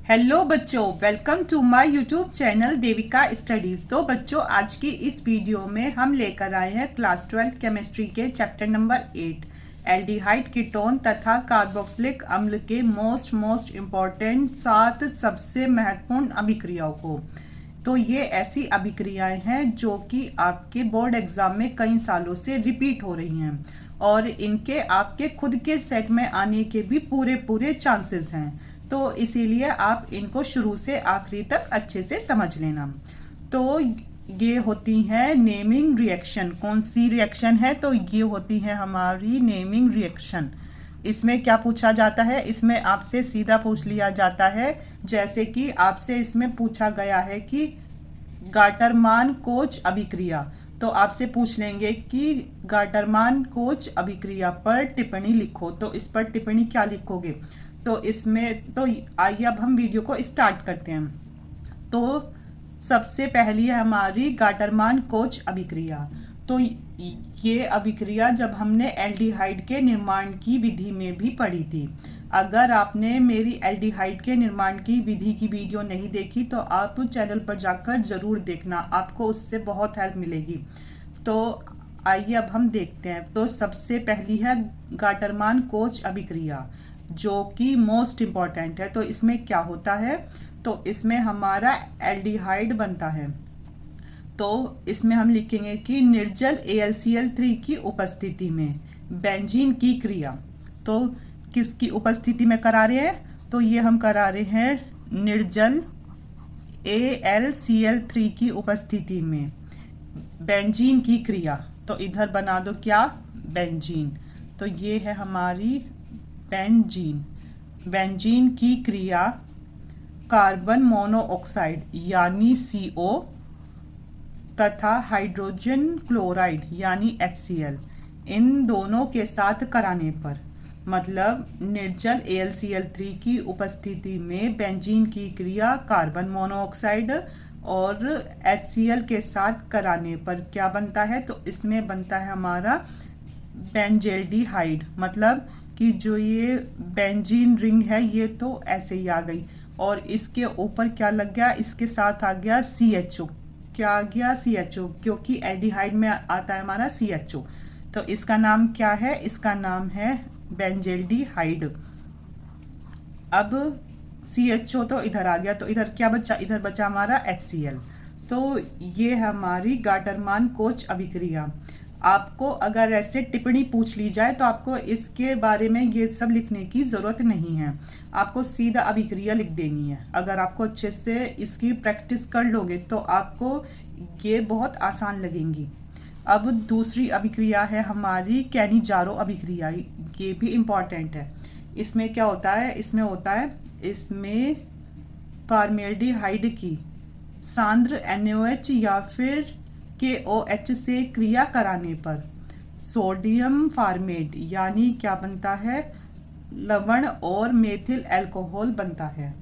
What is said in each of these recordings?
Hello बच्चों, welcome to my YouTube channel Devika studies. तो बच्चों, आज की इस वीडियो में हम लेकर आए हैं क्लास 12 केमिस्ट्री के चैप्टर नंबर 8 एल्डिहाइड कीटोन तथा कार्बोक्सिलिक अम्ल के मोस्ट इम्पॉर्टेंट 7 सबसे महत्वपूर्ण अभिक्रियाओं को। तो ये ऐसी अभिक्रियाएं हैं जो कि आपके बोर्ड एग्जाम में कई सालों से रिपीट हो रही हैं और इनके आपके खुद के सेट में आने के भी पूरे चांसेस हैं। तो इसीलिए आप इनको शुरू से आखिरी तक अच्छे से समझ लेना। तो ये होती है नेमिंग रिएक्शन। कौन सी रिएक्शन है? तो ये होती है हमारी नेमिंग रिएक्शन। इसमें क्या पूछा जाता है? इसमें आपसे सीधा पूछ लिया जाता है, जैसे कि आपसे इसमें पूछा गया है कि गाटरमान कोच अभिक्रिया। तो आपसे पूछ लेंगे कि गाटरमान कोच अभिक्रिया पर टिप्पणी लिखो। तो इस पर टिप्पणी क्या लिखोगे? तो इसमें तो आइए अब हम वीडियो को स्टार्ट करते हैं। तो सबसे पहली है हमारी गाटरमान कोच अभिक्रिया। तो ये अभिक्रिया जब हमने एल्डिहाइड के निर्माण की विधि में भी पढ़ी थी। अगर आपने मेरी एल्डिहाइड के निर्माण की विधि की वीडियो नहीं देखी तो आप चैनल पर जाकर ज़रूर देखना, आपको उससे बहुत हेल्प मिलेगी। तो आइए अब हम देखते हैं। तो सबसे पहली है गाटरमान कोच अभिक्रिया, जो कि मोस्ट इम्पॉर्टेंट है। तो इसमें क्या होता है? तो इसमें हमारा एल्डिहाइड बनता है। तो इसमें हम लिखेंगे कि निर्जल AlCl3 की उपस्थिति में बेंजीन की क्रिया। तो किसकी उपस्थिति में करा रहे हैं? तो ये हम करा रहे हैं निर्जल AlCl3 की उपस्थिति में बेंजीन की क्रिया। तो इधर बना दो क्या? बेंजीन। तो ये है हमारी बेंजीन। बेंजीन की क्रिया कार्बन मोनोऑक्साइड यानी CO तथा हाइड्रोजन क्लोराइड यानी HCl, इन दोनों के साथ कराने पर, मतलब निर्जल AlCl3 की उपस्थिति में बेंजीन की क्रिया कार्बन मोनोऑक्साइड और HCl के साथ कराने पर क्या बनता है? तो इसमें बनता है हमारा बेंजेल्डिहाइड। मतलब कि जो ये बेंजीन रिंग है ये तो ऐसे ही आ गई और इसके ऊपर क्या लग गया? इसके साथ आ गया CHO। क्या आ गया? CHO, क्योंकि एल्डिहाइड में आता है हमारा CHO। तो इसका नाम क्या है? इसका नाम है बेंजेल्डिहाइड। अब CHO तो इधर आ गया, तो इधर क्या बचा? इधर बचा हमारा HCl। तो ये हमारी गाटरमान कोच अभिक्रिया। आपको अगर ऐसे टिप्पणी पूछ ली जाए तो आपको इसके बारे में ये सब लिखने की ज़रूरत नहीं है, आपको सीधा अभिक्रिया लिख देनी है। अगर आपको अच्छे से इसकी प्रैक्टिस कर लोगे तो आपको ये बहुत आसान लगेंगी। अब दूसरी अभिक्रिया है हमारी कैनिजारो अभिक्रिया। ये भी इम्पॉर्टेंट है। इसमें क्या होता है? इसमें होता है इसमें फॉर्मेल्डिहाइड की सांद्र NaOH या फिर KOH से क्रिया कराने पर सोडियम फॉर्मेट यानी क्या बनता है? लवण और मेथिल अल्कोहल बनता है।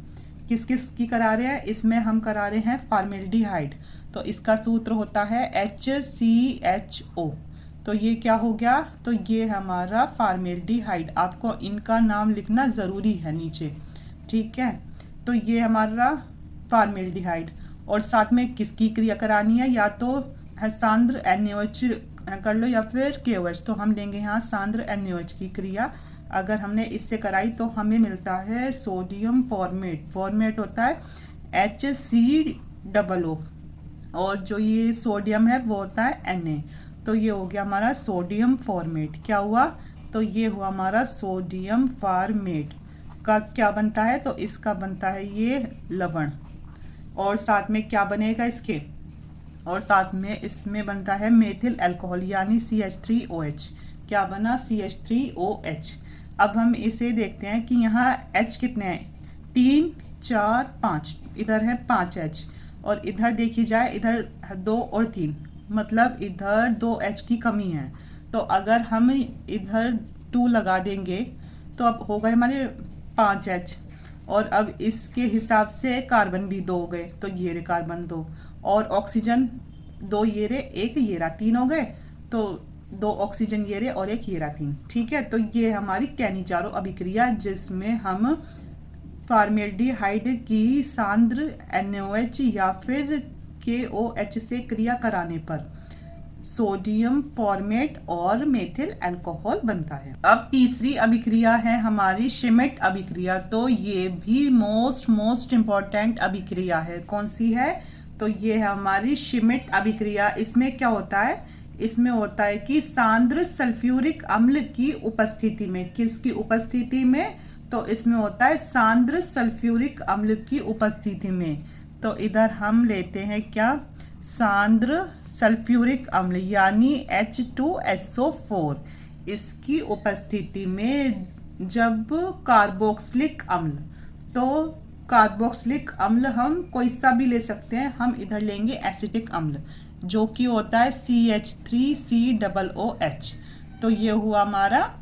किस किस की करा रहे हैं? इसमें हम करा रहे हैं फॉर्मेल्डिहाइड। तो इसका सूत्र होता है HCHO। तो ये क्या हो गया? तो ये हमारा फॉर्मेल्डिहाइड। आपको इनका नाम लिखना ज़रूरी है नीचे, ठीक है? तो ये हमारा फॉर्मेल्डिहाइड। और साथ में किसकी क्रिया करानी है? या तो सांद्र NaOH कर लो या फिर KOH। तो हम लेंगे यहाँ सांद्र NaOH की क्रिया। अगर हमने इससे कराई तो हमें मिलता है सोडियम फॉर्मेट। फॉर्मेट होता है HCOO और जो ये सोडियम है वो होता है Na। तो ये हो गया हमारा सोडियम फॉर्मेट। क्या हुआ? तो ये हुआ हमारा सोडियम फॉर्मेट। का क्या बनता है? तो इसका बनता है ये लवण। और साथ में क्या बनेगा इसके? और साथ में इसमें बनता है मेथिल अल्कोहल यानी CH3OH। क्या बना? CH3OH। अब हम इसे देखते हैं कि यहाँ H कितने हैं? 3 4 5। इधर है 5 H और इधर देखी जाए इधर 2 और 3, मतलब इधर 2 H की कमी है। तो अगर हम इधर 2 लगा देंगे तो अब हो गए हमारे 5 H और अब इसके हिसाब से कार्बन भी 2 हो गए। तो ये रे कार्बन 2 और ऑक्सीजन 2, ये रे 1, ये रहा 3 हो गए। तो 2 ऑक्सीजन ये रे और 1 ये रहा 3, ठीक है? तो ये हमारी कैनिजारो अभिक्रिया जिसमें हम फॉर्मेल्डिहाइड की सांद्र NaOH या फिर KOH से क्रिया कराने पर सोडियम फॉर्मेट और मेथिल अल्कोहल बनता है। अब तीसरी अभिक्रिया है हमारी श्मिट अभिक्रिया। तो ये भी मोस्ट इम्पॉर्टेंट अभिक्रिया है। कौन सी है? तो ये है हमारी श्मिट अभिक्रिया। इसमें क्या होता है? इसमें होता है कि सांद्र सल्फ्यूरिक अम्ल की उपस्थिति में, किसकी उपस्थिति में? तो इसमें होता है सांद्र सल्फ्यूरिक अम्ल की उपस्थिति में। तो इधर हम लेते हैं क्या? सांद्र सल्फ्यूरिक अम्ल यानी H2SO4, इसकी उपस्थिति में जब कार्बोक्सिलिक अम्ल, तो कार्बोक्सिलिक अम्ल हम कोई सा भी ले सकते हैं, हम इधर लेंगे एसिटिक अम्ल जो कि होता है CH3COOH। तो ये हुआ हमारा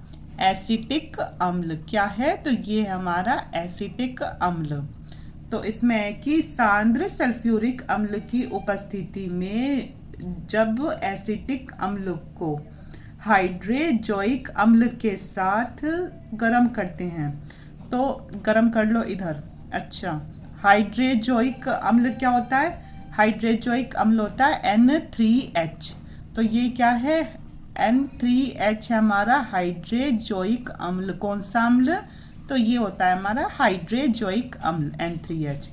एसिटिक अम्ल। क्या है? तो ये है हमारा एसिटिक अम्ल। तो इसमें है कि सांद्र सल्फ्यूरिक अम्ल की उपस्थिति में जब एसिटिक अम्ल को हाइड्रोजोइक अम्ल के साथ गर्म करते हैं, तो गर्म कर लो इधर। अच्छा, हाइड्रोजोइक अम्ल क्या होता है? हाइड्रोजोइक अम्ल होता है N3H। तो ये क्या है? N3H है हमारा हाइड्रोजोइक अम्ल। कौन सा अम्ल? तो ये होता है हमारा हाइड्रोजोइक अम्ल N3H।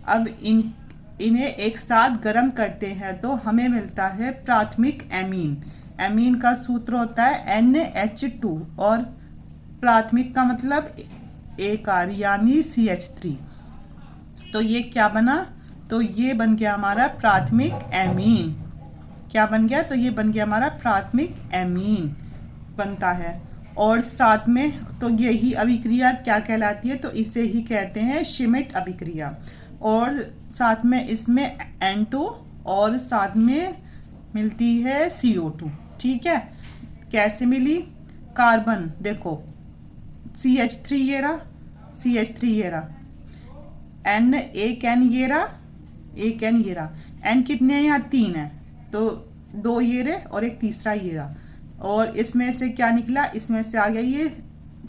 अब इन्हें एक साथ गर्म करते हैं तो हमें मिलता है प्राथमिक एमीन। एमीन का सूत्र होता है NH2 और प्राथमिक का मतलब एक R यानी CH3। तो ये क्या बना? तो ये बन गया हमारा प्राथमिक एमीन। क्या बन गया? तो ये बन गया हमारा प्राथमिक एमीन बनता है। और साथ में तो यही अभिक्रिया क्या कहलाती है? तो इसे ही कहते हैं श्मिट अभिक्रिया। और साथ में इसमें N2 और साथ में मिलती है CO2। ठीक है, कैसे मिली? कार्बन देखो CH3 ये रहा, CH3 ये रहा, N एक N ये रहा, एक N ये रहा। N कितने हैं? यहाँ 3 है, तो 2 ये रहे और एक तीसरा ये रहा। और इसमें से क्या निकला? इसमें से आ गया ये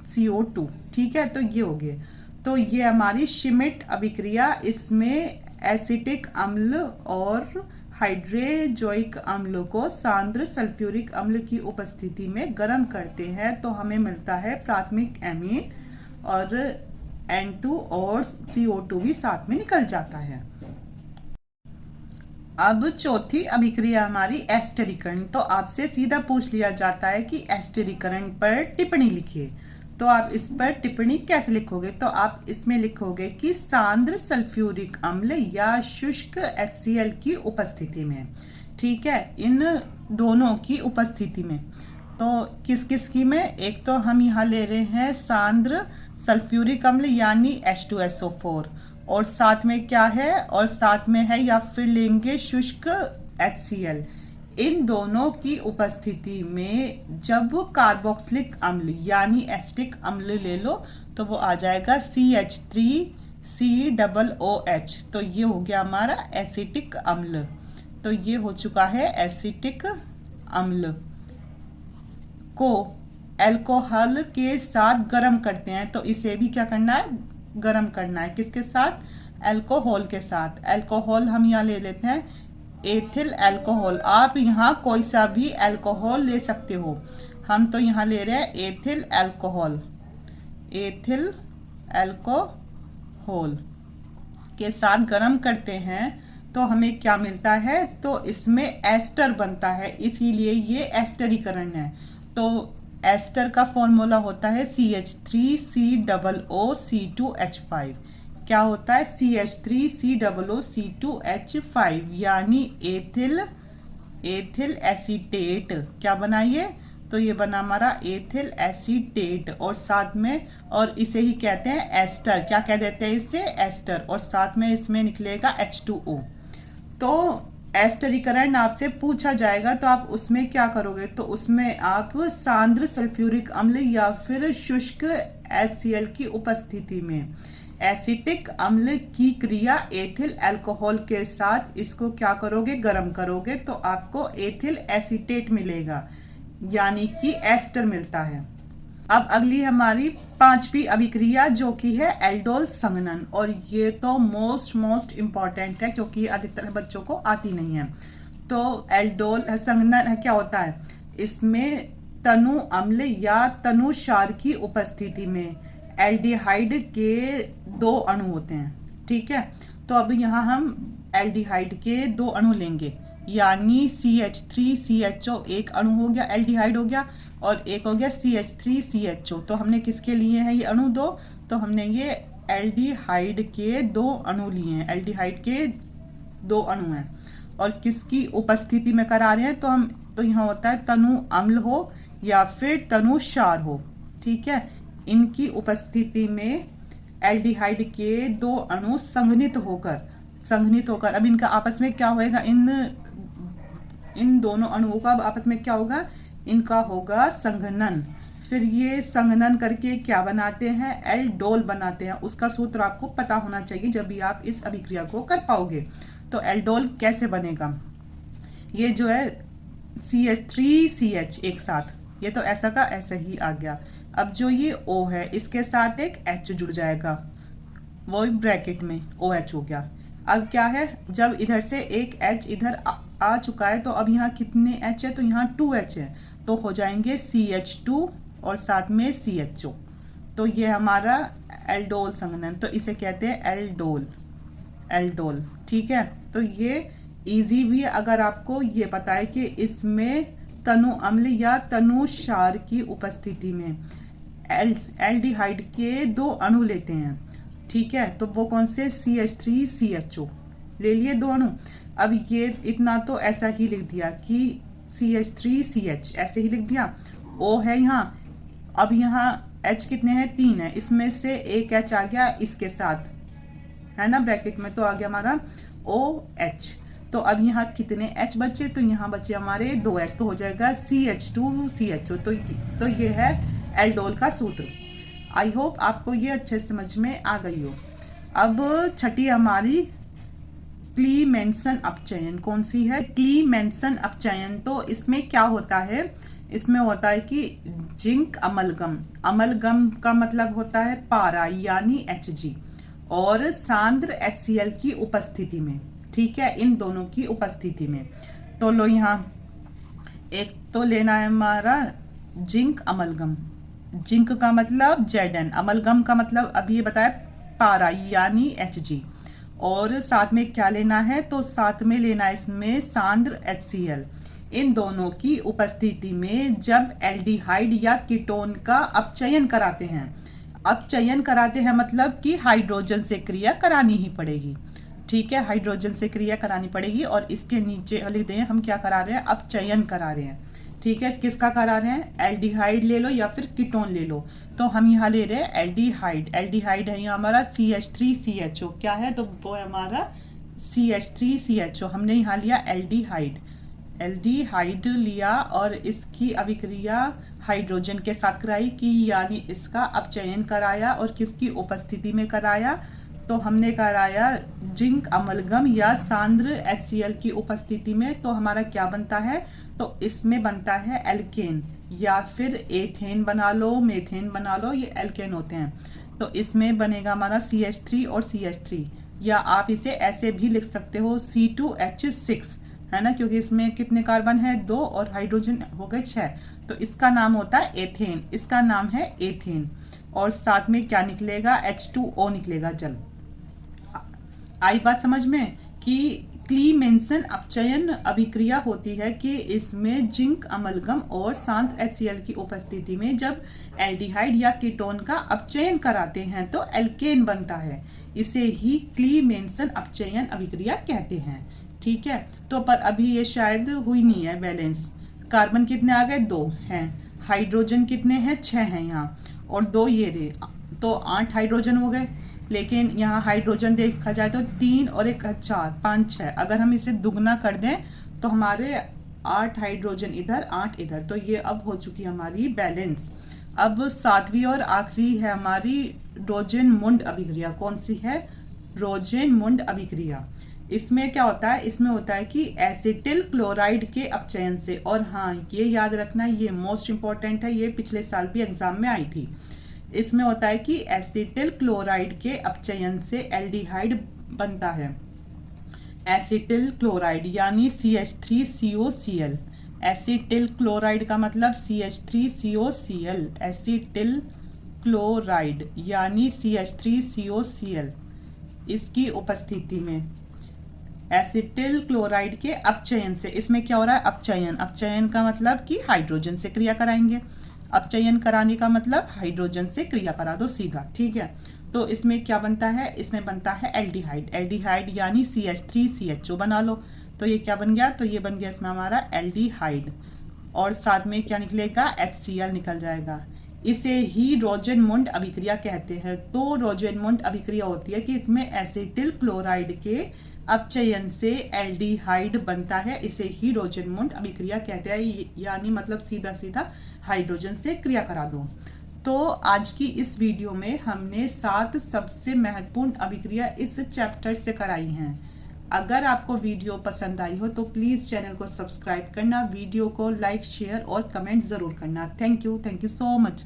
CO2। ठीक है, तो ये हो गए। तो ये हमारी श्मिट अभिक्रिया। इसमें एसिटिक अम्ल और हाइड्रोजोइक अम्ल को सांद्र सल्फ्यूरिक अम्ल की उपस्थिति में गर्म करते हैं तो हमें मिलता है प्राथमिक एमीन और N2 और CO2 भी साथ में निकल जाता है। अब चौथी अभिक्रिया हमारी एस्टरीकरण। तो आपसे सीधा पूछ लिया जाता है कि एस्टरीकरण पर टिप्पणी लिखिए। तो आप इस पर टिप्पणी कैसे लिखोगे? तो आप इसमें लिखोगे कि सांद्र सल्फ्यूरिक अम्ल या शुष्क HCl की उपस्थिति में। ठीक है, इन दोनों की उपस्थिति में। तो किस किस की में? एक तो हम यहाँ ले रहे हैं सांद्र सल्फ्यूरिक अम्ल यानी H2SO4 और साथ में क्या है? और साथ में है या फिर लेंगे शुष्क HCl। इन दोनों की उपस्थिति में जब कार्बोक्सिलिक अम्ल यानी एसिटिक अम्ल ले लो तो वो आ जाएगा CH3COOH। तो ये हो गया हमारा एसिटिक अम्ल। तो ये हो चुका है एसिटिक अम्ल को अल्कोहल के साथ गर्म करते हैं। तो इसे भी क्या करना है? गर्म करना है। किसके साथ? अल्कोहल के साथ। अल्कोहल हम यहाँ ले लेते हैं एथिल अल्कोहल। आप यहाँ कोई सा भी अल्कोहल ले सकते हो, हम तो यहाँ ले रहे हैं एथिल अल्कोहल। एथिल अल्कोहल के साथ गर्म करते हैं तो हमें क्या मिलता है? तो इसमें एस्टर बनता है, इसीलिए ये एस्टरीकरण है। तो एस्टर का फॉर्मूला होता है CH3COOC2H5। क्या होता है? CH3COOC2H5 यानी एथिल एसीटेट। क्या बनाइए? तो ये बना हमारा एथिल एसीटेट और साथ में, और इसे ही कहते हैं एस्टर। क्या कह देते हैं इसे? एस्टर। और साथ में इसमें निकलेगा H2O। तो एस्टरीकरण आपसे पूछा जाएगा तो आप उसमें क्या करोगे? तो उसमें आप सांद्र सल्फ्यूरिक अम्ल या फिर शुष्क HCl की उपस्थिति में एसिटिक अम्ल की क्रिया एथिल अल्कोहल के साथ इसको क्या करोगे? गर्म करोगे तो आपको एथिल एसीटेट मिलेगा यानी कि एस्टर मिलता है। अब अगली हमारी पांचवी अभिक्रिया जो कि है एल्डोल संघनन, और ये तो मोस्ट इम्पॉर्टेंट है क्योंकि अधिकतर बच्चों को आती नहीं है। तो एल्डोल संघनन क्या होता है, इसमें तनु अम्ल या तनु क्षार की उपस्थिति में एल्डिहाइड के 2 अणु होते हैं। ठीक है, तो अब यहाँ हम एल्डिहाइड के 2 अणु लेंगे, यानी CH3CHO एक अणु हो गया, एल्डिहाइड हो गया, और एक हो गया CH3CHO। तो हमने किसके लिए हैं ये अणु 2, तो हमने ये एल्डिहाइड के 2 अणु लिए हैं, एल्डिहाइड के 2 अणु हैं। और किसकी उपस्थिति में करा रहे हैं, तो यहाँ होता है तनु अम्ल हो या फिर तनु क्षार हो। ठीक है, इनकी उपस्थिति में एल्डिहाइड के 2 अणु संघनित होकर अब इनका आपस में क्या होएगा, इन दोनों अणुओं का आपस में क्या होगा, इनका होगा संघनन। फिर ये संघनन करके क्या बनाते हैं, एल्डोल बनाते हैं। उसका सूत्र आपको पता होना चाहिए जब भी आप इस अभिक्रिया को कर पाओगे। तो एल्डोल कैसे बनेगा, ये जो है CH3CH एक साथ, ये तो ऐसा का ऐसा ही आ गया। अब जो ये O है इसके साथ एक H जुड़ जाएगा, वो ब्रैकेट में OH हो गया। अब क्या है, जब इधर से एक H इधर आ चुका है, तो अब यहाँ कितने H है, तो यहाँ 2H है, तो हो जाएंगे CH2 और साथ में CHO। तो ये हमारा एल्डोल संघनन, तो इसे कहते हैं एल्डोल। ठीक है, तो ये इजी भी है अगर आपको ये पता है कि इसमें तनु अम्ल या तनु क्षार की उपस्थिति में एल्डिहाइड के 2 अणु लेते हैं। ठीक है, तो वो कौन से, CH3CHO ले लिए 2 अणु। अब ये इतना तो ऐसा ही लिख दिया कि CH3CH ऐसे ही लिख दिया, O है यहाँ। अब यहाँ H कितने हैं, 3 है, इसमें से एक H आ गया इसके साथ, है ना, ब्रैकेट में, तो आ गया हमारा OH। तो अब यहाँ कितने H बचे, तो यहाँ बचे हमारे 2H, तो हो जाएगा CH2CHO। तो ये है एल्डोल का सूत्र। आई होप आपको ये अच्छे समझ में आ गई हो। अब छठी हमारी क्लीमेंसन अपचयन, कौन सी है, क्लीमेंसन अपचयन। तो इसमें क्या होता है, इसमें होता है कि जिंक अमलगम का मतलब होता है पारा यानी Hg, और सांद्र HCl की उपस्थिति में। ठीक है, इन दोनों की उपस्थिति में। तो लो यहाँ एक तो लेना है हमारा जिंक अमलगम, जिंक का मतलब Zn, अमलगम का मतलब अभी ये बताया पारा यानी Hg, और साथ में क्या लेना है, तो साथ में लेना है इसमें सांद्र HCl। इन दोनों की उपस्थिति में जब एल्डिहाइड या कीटोन का अपचयन कराते हैं मतलब कि हाइड्रोजन से क्रिया करानी ही पड़ेगी। ठीक है, हाइड्रोजन से क्रिया करानी पड़ेगी, और इसके नीचे लिख दें हम क्या करा रहे हैं, अपचयन करा रहे हैं। ठीक है, किसका करा रहे हैं, एल्डिहाइड ले लो या फिर कीटोन ले लो। तो हम यहाँ ले रहे हैं एल्डिहाइड है यहाँ हमारा CH3CHO, क्या है, तो वो है हमारा CH3CHO। हमने यहाँ लिया एल्डिहाइड लिया, और इसकी अभिक्रिया हाइड्रोजन के साथ कराई कि यानी इसका अपचयन कराया, और किसकी उपस्थिति में कराया, तो हमने कराया जिंक अमलगम या सांद्र HCl की उपस्थिति में। तो हमारा क्या बनता है, तो इसमें बनता है एल्केन, या फिर एथेन बना लो, मेथेन बना लो, ये एल्केन होते हैं। तो इसमें बनेगा हमारा CH3 और CH3, या आप इसे ऐसे भी लिख सकते हो C2H6, है ना, क्योंकि इसमें कितने कार्बन है, 2, और हाइड्रोजन हो गए 6। तो इसका नाम होता है एथेन, इसका नाम है एथेन, और साथ में क्या निकलेगा, H2O निकलेगा, जल। आई बात समझ में कि क्लीमेंसन अपचयन अभिक्रिया होती है कि इसमें जिंक अमलगम और सांद्र HCl की उपस्थिति में जब एल्डिहाइड या कीटोन का अपचयन कराते हैं तो एल्केन बनता है। इसे ही क्लीमेंसन अपचयन अभिक्रिया कहते हैं। ठीक है, तो पर अभी ये शायद हुई नहीं है बैलेंस। कार्बन कितने आ गए, 2 हैं, हाइड्रोजन कितने हैं, 6 हैं यहाँ, और 2 ये रहे, तो 8 हाइड्रोजन हो गए। लेकिन यहाँ हाइड्रोजन देखा जाए तो 3 और 1 4 5 6, अगर हम इसे दुगना कर दें तो हमारे 8 हाइड्रोजन इधर 8 इधर, तो ये अब हो चुकी हमारी बैलेंस। अब 7वीं और आखिरी है हमारी रोजेनमुंड अभिक्रिया। कौन सी है, रोजेनमुंड अभिक्रिया। इसमें क्या होता है, इसमें होता है कि एसिटिल क्लोराइड के अपचयन से, और हाँ ये याद रखना, ये मोस्ट इंपॉर्टेंट है, ये पिछले साल भी एग्जाम में आई थी। इसमें होता है कि एसिटिल क्लोराइड के अपचयन से एल्डिहाइड बनता है। एसिटिल क्लोराइड यानी CH3COCl। एसिटिल क्लोराइड का मतलब CH3COCl। एसिटिल क्लोराइड यानी CH3COCl, इसकी उपस्थिति में एसिटिल क्लोराइड के अपचयन से, इसमें क्या हो रहा है, अपचयन। अपचयन का मतलब कि हाइड्रोजन से क्रिया कराएंगे, अपचयन कराने का मतलब हाइड्रोजन से क्रिया करा दो सीधा, ठीक है। तो इसमें क्या बनता है, इसमें बनता है एल्डिहाइड। एल्डिहाइड यानी CH3CHO बना लो, तो ये क्या बन गया, तो ये बन गया इसमें हमारा एल्डिहाइड, और साथ में क्या निकलेगा, HCl निकल जाएगा। इसे ही रोजेनमुंड अभिक्रिया कहते हैं। तो रोजेनमुंड अभिक्रिया होती है कि इसमें एसिटिल क्लोराइड के अपचयन से एल्डिहाइड बनता है, इसे ही रोजेनमुंड अभिक्रिया कहते हैं, यानी मतलब सीधा सीधा हाइड्रोजन से क्रिया करा दो। तो आज की इस वीडियो में हमने 7 सबसे महत्वपूर्ण अभिक्रिया इस चैप्टर से कराई हैं। अगर आपको वीडियो पसंद आई हो तो प्लीज़ चैनल को सब्सक्राइब करना, वीडियो को लाइक, शेयर और कमेंट ज़रूर करना। Thank you so much.